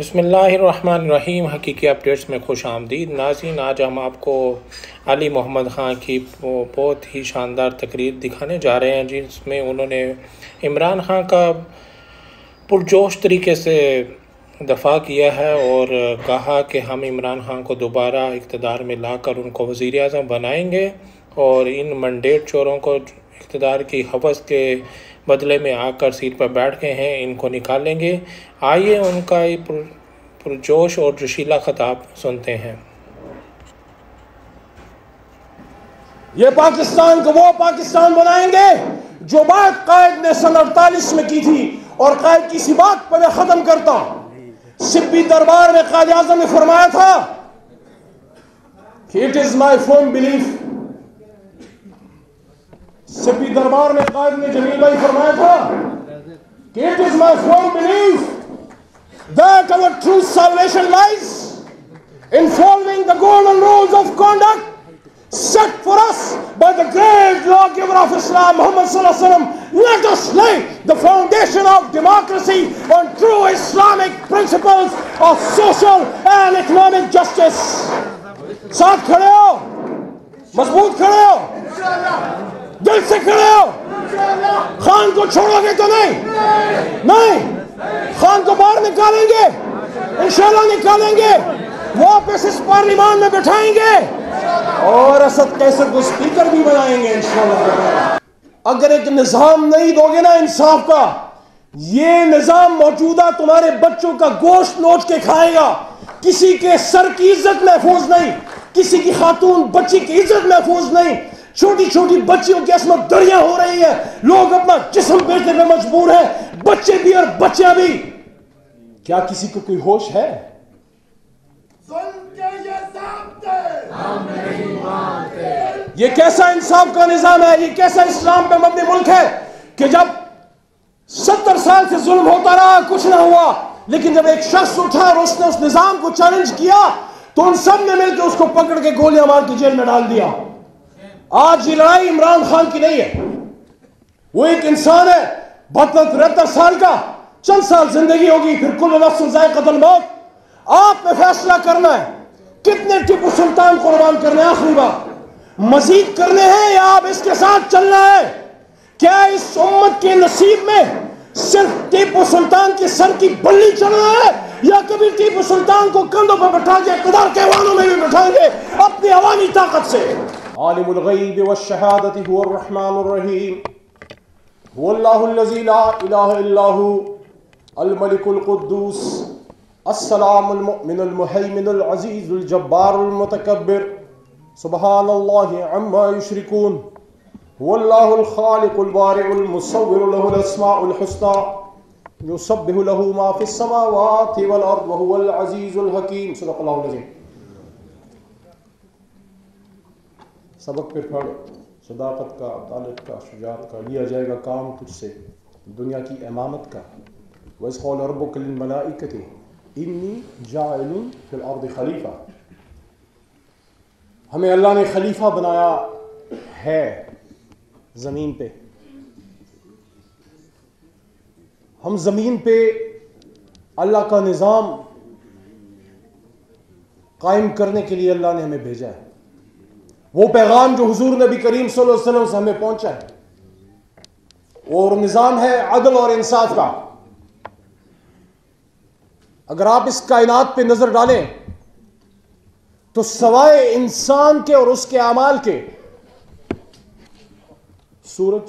بسم اللہ الرحمن الرحیم۔ حقیقی اپڈیٹس میں خوش آمدید ناظرین۔ آج ہم آپ کو علی محمد خان کی بہت ہی شاندار تقریر دکھانے جا رہے ہیں جس میں انہوں نے عمران خان کا پرجوش طریقے سے دفاع کیا ہے اور کہا کہ ہم عمران خان کو دوبارہ اقتدار میں لا کر ان کو وزیر اعظم بنائیں گے اور ان منڈیٹ چوروں کو اقتدار کی ہوس کے بدلے میں آ کر سیٹ پر بیٹھ گئے ہیں، ان کو نکالیں گے۔ آئیے ان کا پرجوش اور جوشیلا خطاب سنتے ہیں۔ یہ پاکستان کو وہ پاکستان بنائیں گے جو بات قائد نے سن 48 میں کی تھی، اور قائد کی اسی بات پر میں ختم کرتا ہوں۔ سبی دربار میں قائد اعظم نے فرمایا تھا کہ it is my firm belief, سبی دربار میں قائد نے جمیل بھائی فرمایا تھا کہ it is my firm belief that our true salvation lies in following the golden rules of conduct set for us by the great lawgiver of Islam, Muhammad Sallallahu Alaihi Wasallam. Let us lay the foundation of democracy on true Islamic principles of social and economic justice. ساتھ کھڑے ہو، مضبوط کھڑے ہو، دل سے کھڑے ہو۔ خان کو چھوڑو گے تو نہیں، خان کو باہر نکالیں گے، انشاءاللہ نکالیں گے، واپس اس پارلیمان میں بٹھائیں گے اور اسد قیصر کو سپیکر بھی بنائیں گے انشاءاللہ۔ اگر ایک نظام نہیں دو گے نا انصاف کا، یہ نظام موجودہ تمہارے بچوں کا گوشت نوچ کے کھائے گا، کسی کے سر کی عزت محفوظ نہیں، کسی کی خاتون بچی کی عزت محفوظ نہیں، چھوٹی چھوٹی بچیوں کی عصمت دریاں ہو رہی ہے، لوگ اپنا جسم بیچنے پہ مجبور ہیں، بچے بھی اور بچیاں بھی۔ کیا کسی کو کوئی ہوش ہے؟ یہ کیسا انصاف کا نظام ہے، یہ کیسا اسلام پہ مبنی ملک ہے کہ جب 70 سال سے ظلم ہوتا رہا کچھ نہ ہوا، لیکن جب ایک شخص اٹھا اور اس نے اس نظام کو چیلنج کیا تو ان سب نے مل کے اس کو پکڑ کے گولیاں مار کے جیل میں ڈال دیا۔ آج یہ لڑائی عمران خان کی نہیں ہے، وہ ایک انسان ہے 72-73 سال کا، چند سال زندگی ہوگی، پھر کل نفس ذائقۃ الموت۔ آپ نے فیصلہ کرنا ہے کتنے ٹیپو سلطان قربان کرنے، آخری بات مزید کرنے ہیں یا آپ اس کے ساتھ چلنا ہے؟ کیا اس امت کے نصیب میں صرف ٹیپو سلطان کے سر کی بلی چڑھنا ہے، یا کبھی ٹیپو سلطان کو کندھوں پر بٹھا کے اقتدار کے وانوں میں بھی بٹھائیں گے اپنی عوامی طاقت سے؟ عالم الغیب والشہادۃ هو الرحمن الرحیم، هو اللہ الذی لا الہ الا هو الملک القدوس السلام المؤمن المہیمن العزیز الجبار المتکبر سبحان اللہ عما یشرکون، هو اللہ الخالق البارئ المصور له الاسماء الحسنى یسبح له ما فی السماوات والارض وهو العزیز الحکیم۔ صدق اللہ العظیم۔ سبق پہ پڑھ، صداقت کا، عدالت کا، شجاعت کا، لیا جائے گا کام تجھ سے دنیا کی امامت کا۔ وَإِذْ قَالَ رَبُّكَ لِلْمَلَائِكَةِ إِنِّي جَاعِلٌ فِي الْأَرْضِ خلیفہ، ہمیں اللہ نے خلیفہ بنایا ہے زمین پہ۔ ہم زمین پہ اللہ کا نظام قائم کرنے کے لیے اللہ نے ہمیں بھیجا ہے۔ وہ پیغام جو حضور نبی کریم صلی اللہ علیہ وسلم سے ہمیں پہنچا ہے، اور نظام ہے عدل اور انصاف کا۔ اگر آپ اس کائنات پہ نظر ڈالیں تو سوائے انسان کے اور اس کے اعمال کے، سورج،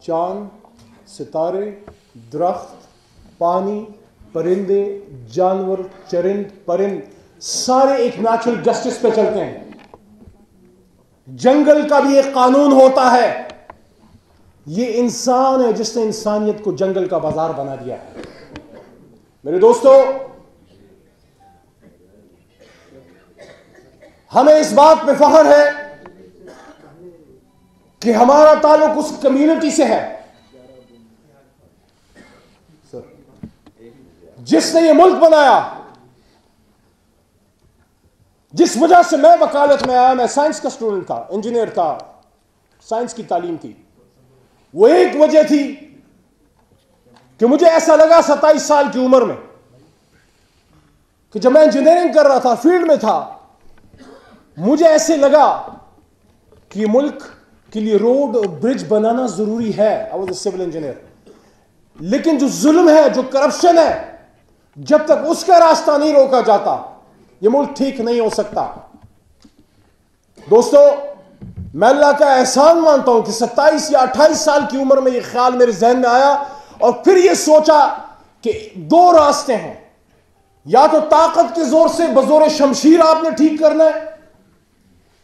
چاند، ستارے، درخت، پانی، پرندے، جانور، چرند پرند، سارے ایک نیچرل جسٹس پہ چلتے ہیں۔ جنگل کا بھی ایک قانون ہوتا ہے، یہ انسان ہے جس نے انسانیت کو جنگل کا بازار بنا دیا ہے۔ میرے دوستو، ہمیں اس بات پہ فخر ہے کہ ہمارا تعلق اس کمیونٹی سے ہے جس نے یہ ملک بنایا، جس وجہ سے میں وکالت میں آیا۔ میں سائنس کا اسٹوڈنٹ تھا، انجینئر تھا، سائنس کی تعلیم تھی۔ وہ ایک وجہ تھی کہ مجھے ایسا لگا 27 سال کی عمر میں کہ جب میں انجینئرنگ کر رہا تھا، فیلڈ میں تھا، مجھے ایسے لگا کہ ملک کے لیے روڈ اور برج بنانا ضروری ہے. I was a civil engineer. لیکن جو ظلم ہے، جو کرپشن ہے، جب تک اس کا راستہ نہیں روکا جاتا یہ ملک ٹھیک نہیں ہو سکتا. دوستو، میں اللہ کا احسان مانتا ہوں کہ 27 یا 28 سال کی عمر میں یہ خیال میرے ذہن میں آیا اور پھر یہ سوچا کہ دو راستے ہیں، یا تو طاقت کے زور سے بزور شمشیر آپ نے ٹھیک کرنا ہے،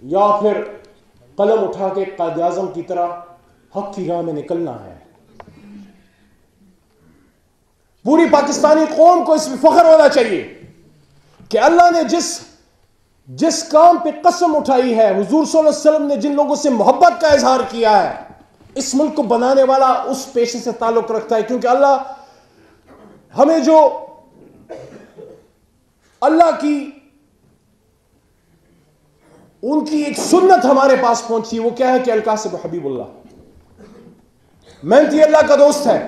یا پھر قلم اٹھا کے قائد اعظم کی طرح حق کی راہ میں نکلنا ہے. پوری پاکستانی قوم کو اس میں فخر ہونا چاہیے کہ اللہ نے جس کام پہ قسم اٹھائی ہے، حضور صلی اللہ علیہ وسلم نے جن لوگوں سے محبت کا اظہار کیا ہے، اس ملک کو بنانے والا اس پیشے سے تعلق رکھتا ہے. کیونکہ اللہ ہمیں جو اللہ کی ان کی ایک سنت ہمارے پاس پہنچی، وہ کیا ہے کہ القاسم حبیب اللہ محنتی اللہ کا دوست ہے.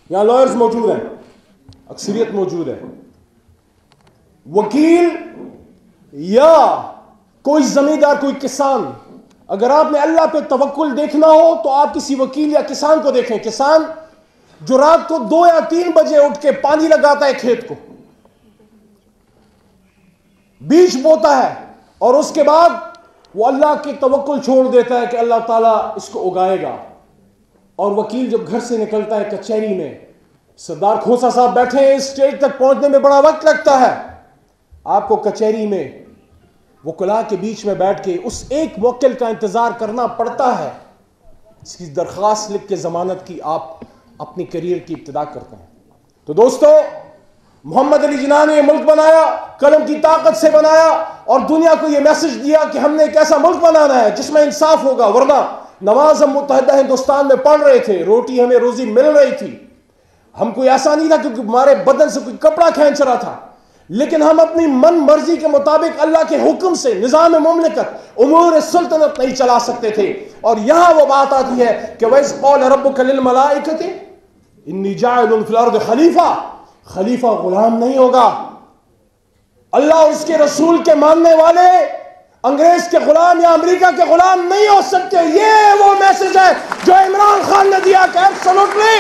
یہاں لائرز موجود ہیں، اکثریت موجود ہے. وکیل یا کوئی زمیندار، کوئی کسان، اگر آپ نے اللہ پہ توکل دیکھنا ہو تو آپ کسی وکیل یا کسان کو دیکھیں. کسان جو رات کو 2 یا 3 بجے اٹھ کے پانی لگاتا ہے کھیت کو، بیج بوتا ہے، اور اس کے بعد وہ اللہ کی توکل چھوڑ دیتا ہے کہ اللہ تعالیٰ اس کو اگائے گا. اور وکیل جب گھر سے نکلتا ہے کچہری میں، سردار کھوسا صاحب بیٹھے ہیں، اس اسٹیج تک پہنچنے میں بڑا وقت لگتا ہے. آپ کو کچہری میں وکلاء کے بیچ میں بیٹھ کے اس ایک موکل کا انتظار کرنا پڑتا ہے، اس کی درخواست لکھ کے ضمانت کی آپ اپنی کیریئر کی ابتدا کرتے ہیں. تو دوستو، محمد علی جناح نے یہ ملک بنایا، قلم کی طاقت سے بنایا، اور دنیا کو یہ میسج دیا کہ ہم نے ایک ایسا ملک بنانا ہے جس میں انصاف ہوگا. ورنہ نماز ہم متحدہ ہندوستان میں پڑھ رہے تھے، روٹی ہمیں روزی مل رہی تھی، ہم کوئی ایسا نہیں تھا کیونکہ ہمارے بدن سے کوئی کپڑا کھینچ رہا تھا، لیکن ہم اپنی من مرضی کے مطابق اللہ کے حکم سے نظام مملکت، امور سلطنت نہیں چلا سکتے تھے. اور یہاں وہ بات آتی ہے کہ وَإِذْ قَالَ رَبُّكَ لِلْمَلَائِكَةِ إِنِّي جَاعِلٌ فِي الْأَرْضِ خلیفہ. خلیفہ غلام نہیں ہوگا. اللہ اور اس کے رسول کے ماننے والے انگریز کے غلام یا امریکہ کے غلام نہیں ہو سکتے. یہ وہ میسج ہے جو عمران خان نے دیا کہ ایبسولوٹلی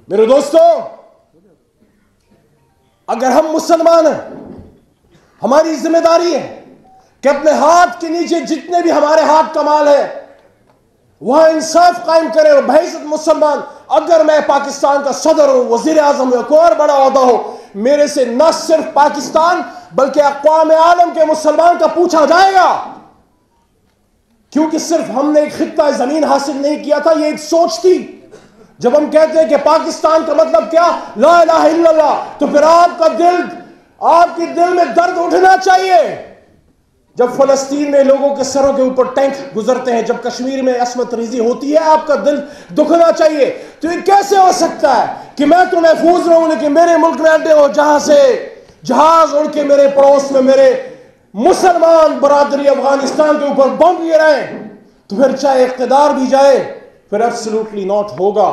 میرے دوستو، اگر ہم مسلمان ہیں، ہماری ذمہ داری ہے کہ اپنے ہاتھ کے نیچے جتنے بھی ہمارے ہاتھ کا مال ہے وہاں انصاف قائم کریں. اور بحیثیت مسلمان، اگر میں پاکستان کا صدر ہوں، وزیر اعظم ہوں، کوئی اور بڑا عہدہ ہو، میرے سے نہ صرف پاکستان بلکہ اقوام عالم کے مسلمان کا پوچھا جائے گا. کیونکہ صرف ہم نے ایک خطہ زمین حاصل نہیں کیا تھا، یہ ایک سوچ تھی. جب ہم کہتے ہیں کہ پاکستان کا مطلب کیا، لا الہ الا اللہ، تو پھر آپ کے دل میں درد اٹھنا چاہیے. جب فلسطین میں لوگوں کے سروں کے اوپر ٹینک گزرتے ہیں، جب کشمیر میں عصمت ریزی ہوتی ہے، آپ کا دل دکھنا چاہیے. تو یہ کیسے ہو سکتا ہے کہ میں تو محفوظ رہوں لیکن میرے ملک میں اڈے ہو جہاں سے جہاز اڑ کے میرے پڑوس میں میرے مسلمان برادری افغانستان کے اوپر بم گرائیں؟ تو پھر چاہے اقتدار بھی جائے، پھر ایبسولوٹلی ناٹ ہوگا.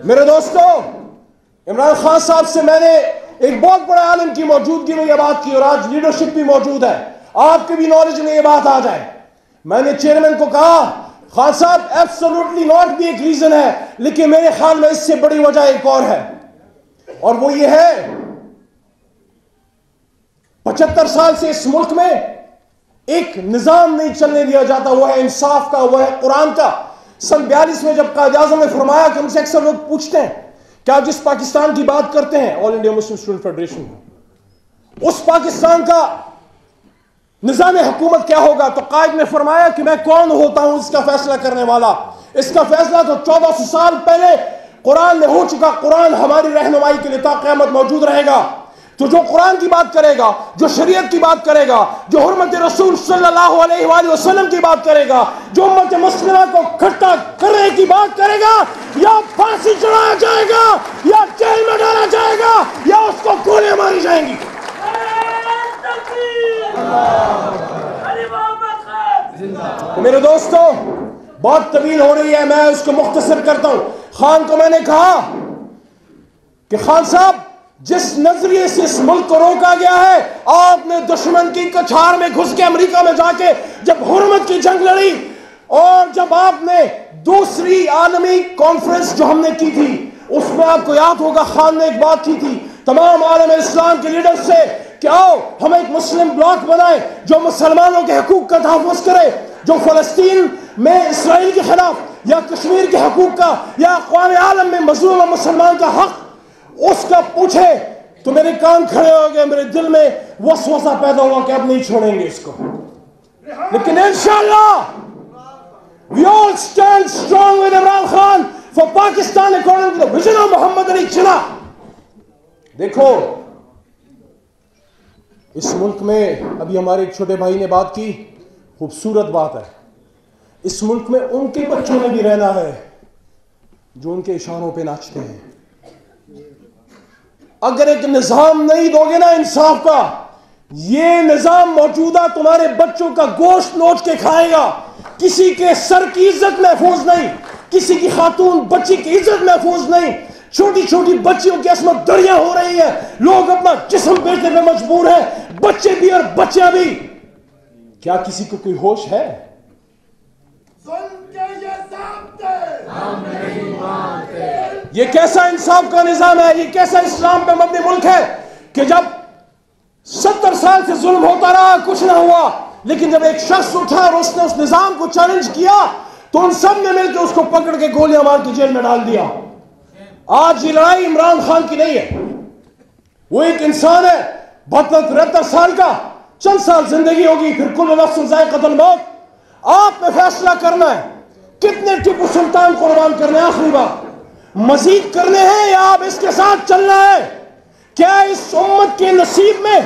میرے دوستو، عمران خان صاحب سے میں نے ایک بہت بڑے عالم کی موجودگی میں یہ بات کی، اور آج لیڈرشپ بھی موجود ہے، آپ کے بھی نالج میں یہ بات آ جائے. میں نے چیئرمین کو کہا، خان صاحب ایبسولوٹلی ناٹ بھی ایک ریزن ہے، لیکن میرے خیال میں اس سے بڑی وجہ ایک اور ہے، اور وہ یہ ہے 75 سال سے اس ملک میں ایک نظام نہیں چلنے دیا جاتا، وہ ہے انصاف کا، وہ ہے قرآن کا. سن 42 میں جب قائد اعظم نے فرمایا کہ ہم سے اکثر لوگ پوچھتے ہیں کہ آپ جس پاکستان کی بات کرتے ہیں، آل انڈیا مسلم اسٹوڈنٹ فیڈریشن، اس پاکستان کا نظام حکومت کیا ہوگا؟ تو قائد نے فرمایا کہ میں کون ہوتا ہوں اس کا فیصلہ کرنے والا. اس کا فیصلہ تو 1400 سال پہلے قرآن میں ہو چکا. قرآن ہماری رہنمائی کے لیے تا قیامت موجود رہے گا. تو جو قرآن کی بات کرے گا، جو شریعت کی بات کرے گا، جو حرمت رسول صلی اللہ علیہ وآلہ وسلم کی بات کرے گا، جو امت مسلمہ کو کھٹا کرنے کی بات کرے گا، یا پھانسی چڑھایا جائے گا، یا جیل میں ڈالا جائے گا، یا اس کو گولیاں ماری جائیں گی. تو میرے دوستو بہت طویل ہو رہی ہے، میں اس کو مختصر کرتا ہوں۔ خان کو میں نے کہا کہ خان صاحب جس نظریے سے اس ملک کو روکا گیا ہے، آپ نے دشمن کی کچھار میں گھس کے امریکہ میں جا کے جب حرمت کی جنگ لڑی، اور جب آپ نے دوسری عالمی کانفرنس جو ہم نے کی تھی اس میں آپ کو یاد ہوگا خان نے ایک بات کی تھی تمام عالم اسلام کے لیڈر سے کہ آؤ ہم ایک مسلم بلاک بنائیں جو مسلمانوں کے حقوق کا تحفظ کرے، جو فلسطین میں اسرائیل کے خلاف یا کشمیر کے حقوق کا یا اقوام عالم میں مظلوم مسلمان کا حق اس کا پوچھے۔ تو میرے کان کھڑے ہو گئے، میرے دل میں وسوسہ پیدا ہوا کہ اب نہیں چھوڑیں گے اس کو، لیکن انشاءاللہ we all stand strong with Imran Khan for Pakistan according to the vision of Muhammad Ali Jinnah۔ دیکھو اس ملک میں ابھی ہمارے ایک چھوٹے بھائی نے بات کی، خوبصورت بات ہے، اس ملک میں ان کے بچوں نے بھی رہنا ہے جو ان کے اشاروں پہ ناچتے ہیں۔ اگر ایک نظام نہیں دو گے نا انصاف کا، یہ نظام موجودہ تمہارے بچوں کا گوشت نوچ کے کھائے گا، کسی کے سر کی عزت محفوظ نہیں، کسی کی خاتون بچی کی عزت محفوظ نہیں، چھوٹی چھوٹی بچیوں کی عصمت دریاں ہو رہی ہے، لوگ اپنا جسم بیچنے پہ مجبور ہیں، بچے بھی اور بچیاں بھی۔ کیا کسی کو کوئی ہوش ہے؟ یہ کیسا انصاف کا نظام ہے، یہ کیسا اسلام پہ مبنی ملک ہے کہ جب 70 سال سے ظلم ہوتا رہا کچھ نہ ہوا، لیکن جب ایک شخص اٹھا اور اس نے اس نظام کو چیلنج کیا تو ان سب نے مل کے اس کو پکڑ کے گولیاں مار کے جیل میں ڈال دیا۔ آج یہ لڑائی عمران خان کی نہیں ہے، وہ ایک انسان ہے 72-73 سال کا، چند سال زندگی ہوگی، پھر کل نفس ذائقۃ الموت۔ آپ نے فیصلہ کرنا ہے کتنے ٹیپو سلطان قربان کرنے، آخری بات مزید کرنے ہیں یا آپ اس کے ساتھ چلنا ہے؟ کیا اس امت کے نصیب میں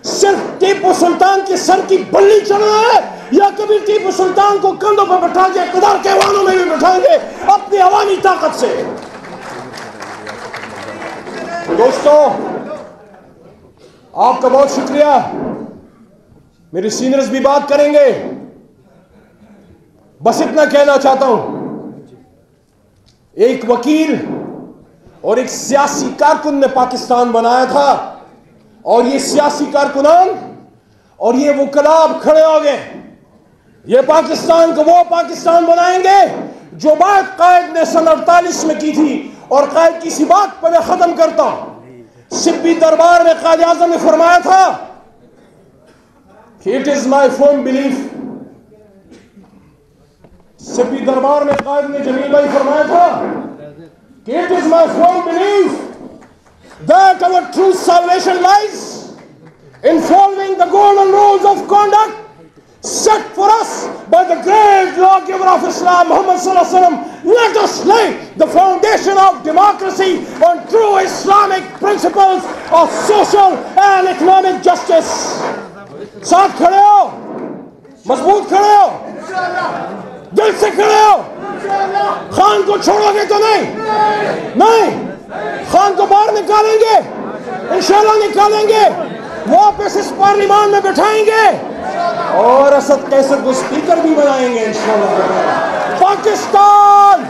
صرف ٹیپو سلطان کے سر کی بلی چڑھنا ہے، یا کبھی ٹیپو سلطان کو کندھوں پہ بٹھا کے اقتدار کے ایوانوں میں بھی بٹھائیں گے اپنی عوامی طاقت سے؟ دوستو آپ کا بہت شکریہ، میرے سینئرز بھی بات کریں گے، بس اتنا کہنا چاہتا ہوں، ایک وکیل اور ایک سیاسی کارکن نے پاکستان بنایا تھا، اور یہ سیاسی کارکنان اور یہ وکلاء اب کھڑے ہو گئے، یہ پاکستان کو وہ پاکستان بنائیں گے جو بات قائد نے سن 48 میں کی تھی، اور قائد کی سی بات پر میں ختم کرتا ہوں۔ سبی دربار میں قائد اعظم نے فرمایا تھا کہ it is my firm belief, سبی دربار میں قائد نے جمیل بھائی فرمایا تھا کہ it is my firm belief that our true salvation lies in following the golden rules of conduct set for us by the great lawgiver of Islam, Muhammad sallallahu alaihi wasallam. Let us lay the foundation of democracy on true Islamic principles of social and economic justice. ساتھ کھڑے ہو، مضبوط کھڑے ہو، دل سے کھڑے ہو۔ خان کو چھوڑو گے تو نہیں، خان کو باہر نکالیں گے، انشاءاللہ نکالیں گے، واپس اس پارلیمان میں بٹھائیں گے، اور اسد قیصر کو سپیکر بھی بنائیں گے انشاءاللہ۔ پاکستان